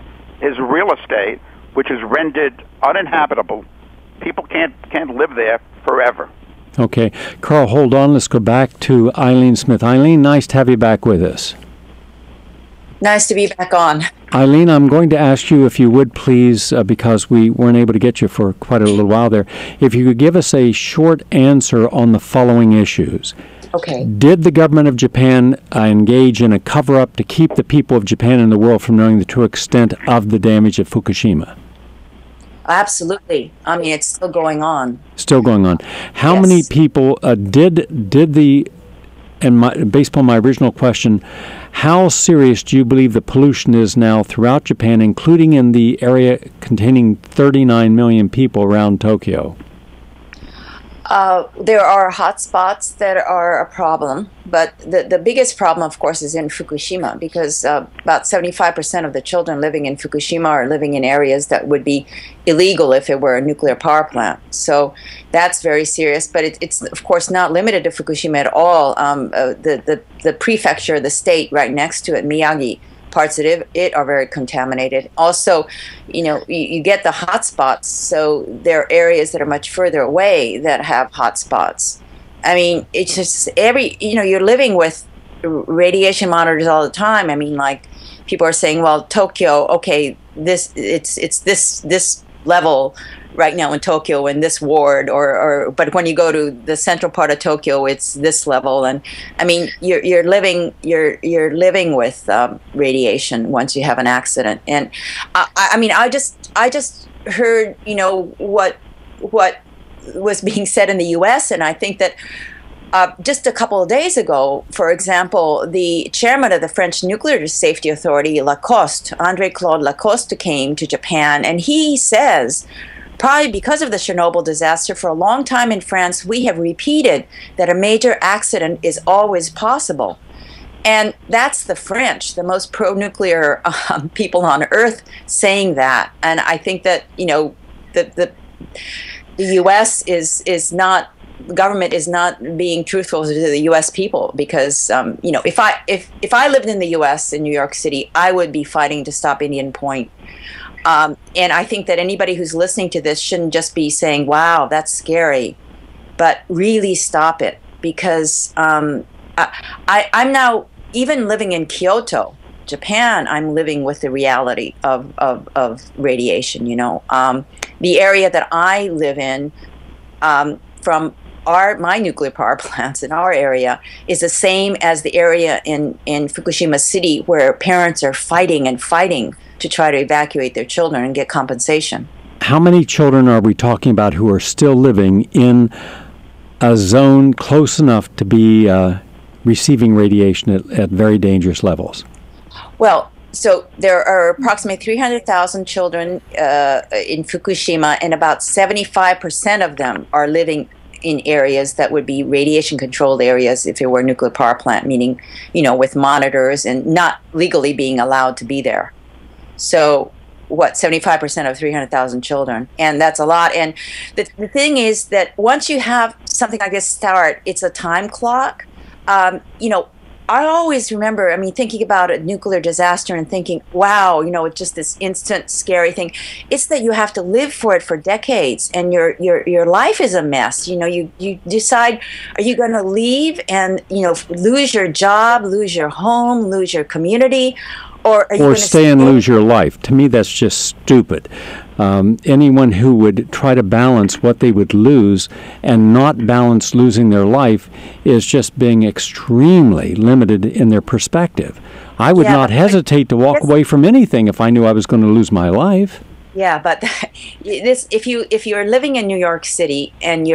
real estate, which is rendered uninhabitable. People can't live there forever. Okay. Carl, hold on. Let's go back to Eileen Smith. Eileen, nice to have you back with us. Nice to be back on. Eileen, I'm going to ask you if you would please, because we weren't able to get you for quite a little while there, if you could give us a short answer on the following issues. Okay. Did the government of Japan engage in a cover-up to keep the people of Japan and the world from knowing the true extent of the damage at Fukushima? Absolutely. I mean, it's still going on. Still going on. How Yes. many people did the, and based upon my original question, how serious do you believe the pollution is now throughout Japan, including in the area containing 39 million people around Tokyo? There are hot spots that are a problem, but the biggest problem, of course, is in Fukushima, because about 75% of the children living in Fukushima are living in areas that would be illegal if it were a nuclear power plant. So that's very serious, but it's of course not limited to Fukushima at all. The prefecture, the state right next to it, Miyagi, parts of it are very contaminated. Also, you get the hot spots, so there are areas that are much further away that have hot spots. I mean, it's just you're living with radiation monitors all the time. I mean, like, people are saying, well, Tokyo, okay, it's this level right now in Tokyo in this ward, but when you go to the central part of Tokyo, it's this level. And I mean, you're living with radiation once you have an accident. And I mean, I just heard what was being said in the U.S., and I think that just a couple of days ago, for example, the chairman of the French Nuclear Safety Authority, Lacoste, André-Claude Lacoste, came to Japan, and he says, probably because of the Chernobyl disaster, for a long time in France, we have repeated that a major accident is always possible. And that's the French, the most pro-nuclear people on earth, saying that. And I think that, the U.S. is not, the government is not being truthful to the U.S. people, because, if I lived in the U.S. in New York City, I would be fighting to stop Indian Point. And I think that anybody who's listening to this shouldn't just be saying, wow, that's scary, but really stop it, because I'm now, even living in Kyoto, Japan, I'm living with the reality of radiation. The area that I live in, from my nuclear power plants in our area, is the same as the area in Fukushima City, where parents are fighting to try to evacuate their children and get compensation. How many children are we talking about who are still living in a zone close enough to be receiving radiation at very dangerous levels? Well, so there are approximately 300,000 children in Fukushima, and about 75% of them are living in areas that would be radiation-controlled areas if it were a nuclear power plant, meaning, with monitors and not legally being allowed to be there. So, 75% of 300,000 children, and that's a lot. And the thing is that once you have something like this start, it's a time clock. I always remember, thinking about a nuclear disaster and thinking, wow, it's just this instant scary thing. It's that you have to live for it for decades, and your life is a mess. You decide, are you going to leave and, lose your job, lose your home, lose your community, or stay and lose your life? To me, that's just stupid. Anyone who would try to balance what they would lose and not balance losing their life is just being extremely limited in their perspective. I would not hesitate to walk away from anything if I knew I was going to lose my life. Yeah, but if you're living in New York City and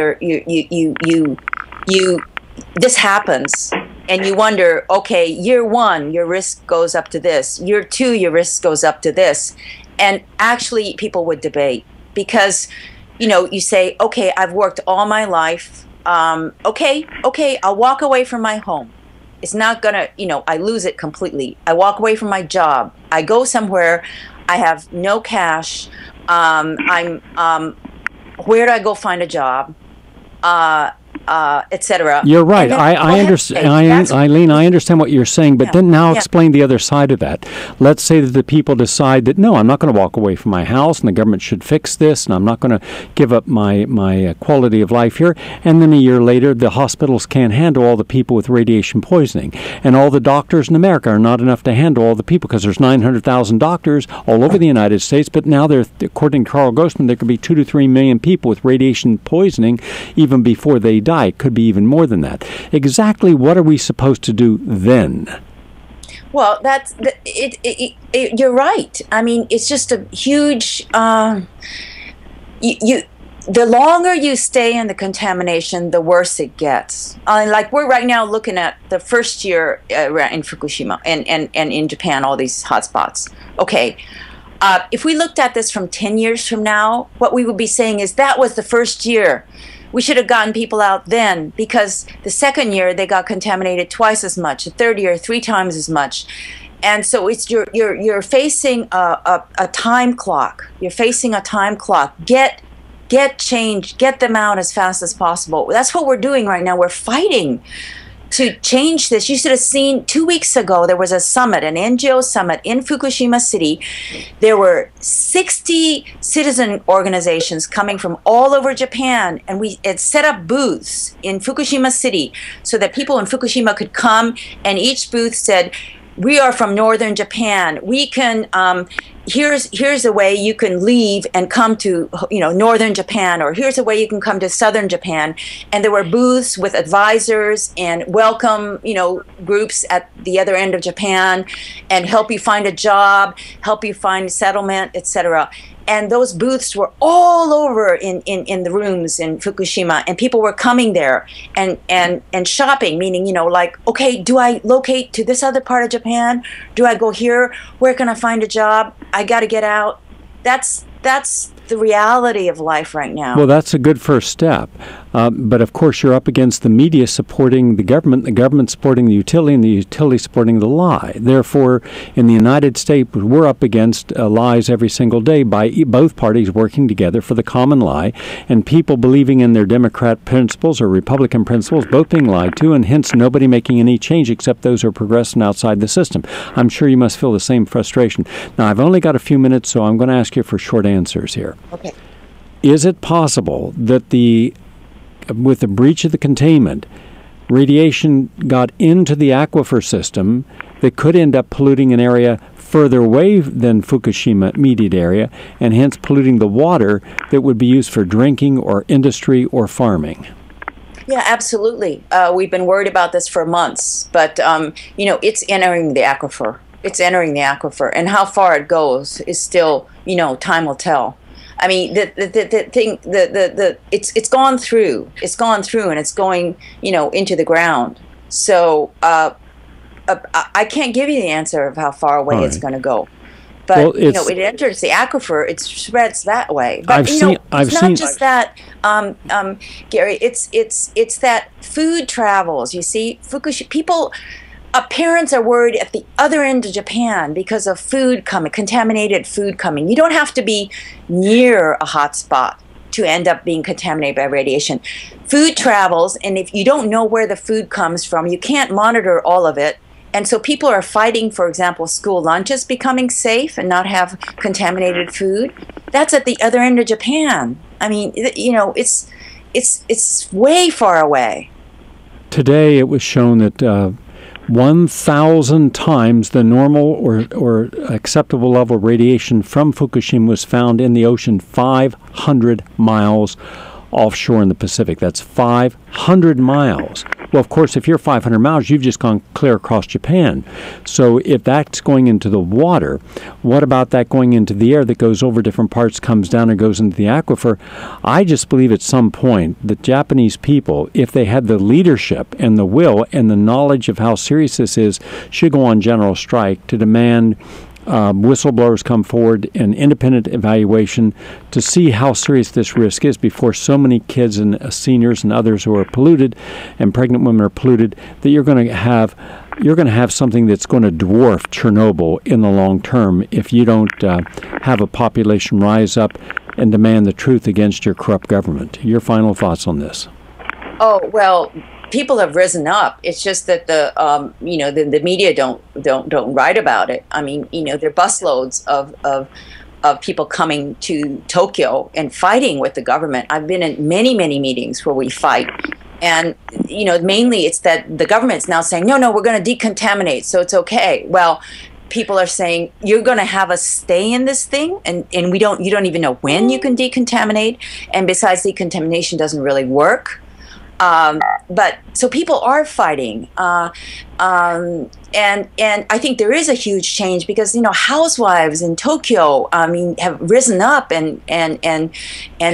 this happens, and you wonder, okay, year one, your risk goes up to this. Year two, your risk goes up to this. And actually, people would debate, because, you say, okay, I've worked all my life. Okay, I'll walk away from my home. It's not gonna, I lose it completely. I walk away from my job. I go somewhere. I have no cash. Where do I go find a job? Etc. You're right. I understand, Eileen. I understand what you're saying, but then now explain the other side of that. Let's say that the people decide that no, I'm not going to walk away from my house, and the government should fix this, and I'm not going to give up my quality of life here. And then a year later, the hospitals can't handle all the people with radiation poisoning, and all the doctors in America are not enough to handle all the people, because there's 900,000 doctors all over the United States. But now, according to Carl Grossman, there could be 2 to 3 million people with radiation poisoning even before they die. die. It could be even more than that. Exactly what are we supposed to do then? Well, you're right. I mean, it's just a huge. The longer you stay in the contamination, the worse it gets. Like we're right now looking at the first year in Fukushima and in Japan, all these hotspots. Okay, if we looked at this from 10 years from now, what we would be saying is that was the first year. We should have gotten people out then, because the second year they got contaminated twice as much, the third year 3 times as much. And so it's you're facing a time clock. You're facing a time clock. Get change, get them out as fast as possible. That's what we're doing right now. We're fighting to change this. You should have seen 2 weeks ago, there was a summit, an NGO summit in Fukushima City. There were 60 citizen organizations coming from all over Japan, and we had set up booths in Fukushima City so that people in Fukushima could come, and each booth said, we are from northern Japan. We can, here's a way you can leave and come to, northern Japan, or here's a way you can come to southern Japan. And there were booths with advisors and welcome, groups at the other end of Japan, and help you find a job, help you find settlement, etc. And those booths were all over in the rooms in Fukushima, and people were coming there and shopping, meaning, like, okay, do I locate to this other part of Japan? Do I go here? Where can I find a job? I got to get out. That's the reality of life right now. Well, that's a good first step. But of course, you're up against the media supporting the government supporting the utility, and the utility supporting the lie. Therefore, in the United States, we're up against lies every single day by both parties working together for the common lie, and people believing in their Democrat principles or Republican principles, both being lied to, and hence nobody making any change except those who are progressive and outside the system. I'm sure you must feel the same frustration. Now, I've only got a few minutes, so I'm going to ask you for short answers here. Okay. Is it possible that with the breach of the containment, radiation got into the aquifer system that could end up polluting an area further away than Fukushima immediate area, and hence polluting the water that would be used for drinking or industry or farming? Yeah, absolutely. We've been worried about this for months, but it's entering the aquifer. It's entering the aquifer, and how far it goes is still, time will tell. I mean, it's gone through. It's gone through, and it's going, into the ground. So I can't give you the answer of how far away it's going to go. But it enters the aquifer. It spreads that way. But it's not just that, Gary. It's that food travels. You see, Fukushima people. Parents are worried at the other end of Japan because of food coming, contaminated food coming. You don't have to be near a hot spot to end up being contaminated by radiation. Food travels, and if you don't know where the food comes from, you can't monitor all of it. And so people are fighting, for example, school lunches becoming safe and not have contaminated food. That's at the other end of Japan. I mean, it's way far away. Today it was shown that 1,000 times the normal or acceptable level of radiation from Fukushima was found in the ocean 500 miles offshore in the Pacific. That's 500 miles. Well, of course, if you're 500 miles, you've just gone clear across Japan. So if that's going into the water, what about that going into the air that goes over different parts, comes down and goes into the aquifer? I just believe at some point the Japanese people, if they had the leadership and the will and the knowledge of how serious this is, should go on general strike to demand whistleblowers come forward, an independent evaluation to see how serious this risk is before so many kids and seniors and others who are polluted and pregnant women are polluted, that you're going to have something that's going to dwarf Chernobyl in the long term if you don't have a population rise up and demand the truth against your corrupt government. Your final thoughts on this? Oh, well, people have risen up. It's just that the media don't write about it. I mean, there are busloads of people coming to Tokyo and fighting with the government. I've been in many meetings where we fight, and mainly it's that the government's now saying no, we're going to decontaminate, so it's okay. Well, people are saying you're going to have us stay in this thing, and you don't even know when you can decontaminate, and besides, decontamination doesn't really work. But so people are fighting, and I think there is a huge change because housewives in Tokyo, have risen up and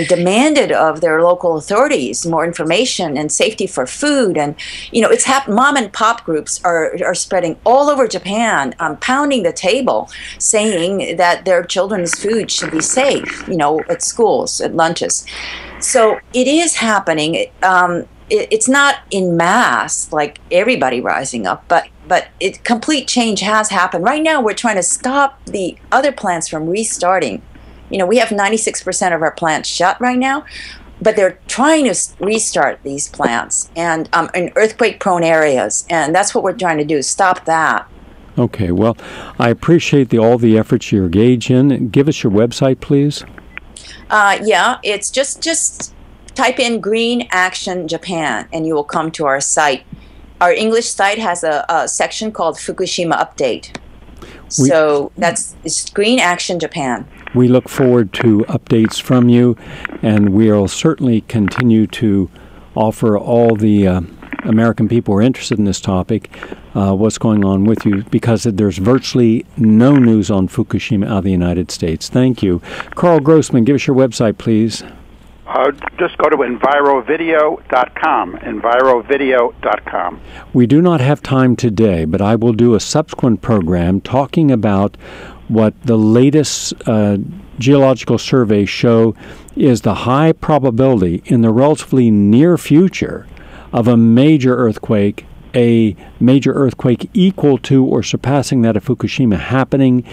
demanded of their local authorities more information and safety for food, and it's happened. Mom and pop groups are spreading all over Japan, pounding the table, saying that their children's food should be safe, at schools, at lunches. So it is happening. It's not in mass, like everybody rising up, but complete change has happened. Right now, we're trying to stop the other plants from restarting. We have 96% of our plants shut right now, but they're trying to restart these plants and in earthquake-prone areas, and that's what we're trying to do, stop that. Okay, well, I appreciate all the efforts you engage in. Give us your website, please. Yeah, it's just type in Green Action Japan and you will come to our site. Our English site has a section called Fukushima Update. So it's Green Action Japan. We look forward to updates from you, and we'll certainly continue to offer all the American people who are interested in this topic what's going on with you, because there's virtually no news on Fukushima out of the United States. Thank you. Carl Grossman, give us your website, please. Just go to envirovideo.com, envirovideo.com. We do not have time today, but I will do a subsequent program talking about what the latest geological surveys show is the high probability in the relatively near future of a major earthquake equal to or surpassing that of Fukushima happening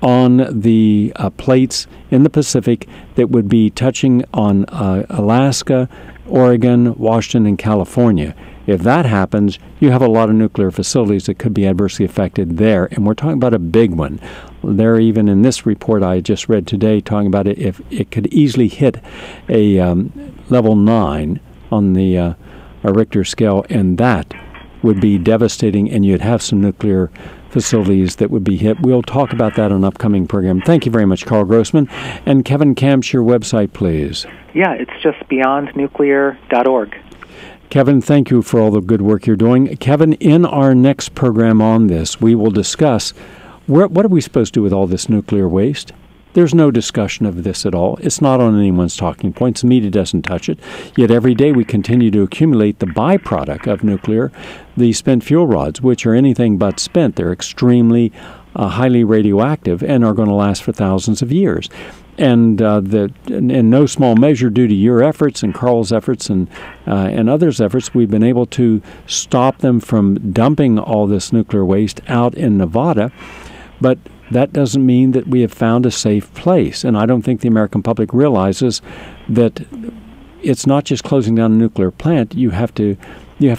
on the plates in the Pacific that would be touching on Alaska, Oregon, Washington, and California. If that happens, you have a lot of nuclear facilities that could be adversely affected there, and we're talking about a big one. They're even in this report I just read today talking about it, if it could easily hit a level 9 on the Richter scale, and that would be devastating, and you'd have some nuclear facilities that would be hit. We'll talk about that on an upcoming program. Thank you very much, Carl Grossman. And Kevin Camps, your website, please. Yeah, it's just beyondnuclear.org. Kevin, thank you for all the good work you're doing. Kevin, in our next program on this, we will discuss what are we supposed to do with all this nuclear waste? There's no discussion of this at all. It's not on anyone's talking points. The media doesn't touch it. Yet every day we continue to accumulate the byproduct of nuclear, the spent fuel rods, which are anything but spent. They're extremely highly radioactive and are going to last for thousands of years. And in no small measure, due to your efforts and Carl's efforts and others' efforts, we've been able to stop them from dumping all this nuclear waste out in Nevada. But that doesn't mean that we have found a safe place. And I don't think the American public realizes that it's not just closing down a nuclear plant. You have to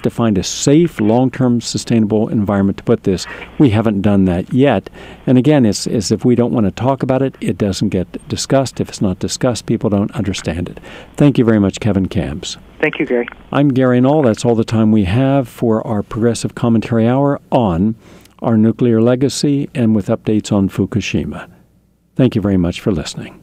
find a safe, long-term, sustainable environment to put this. We haven't done that yet. And again, it's if we don't want to talk about it, it doesn't get discussed. If it's not discussed, people don't understand it. Thank you very much, Kevin Camps. Thank you, Gary. I'm Gary Knoll. That's all the time we have for our Progressive Commentary Hour on our nuclear legacy and with updates on Fukushima. Thank you very much for listening.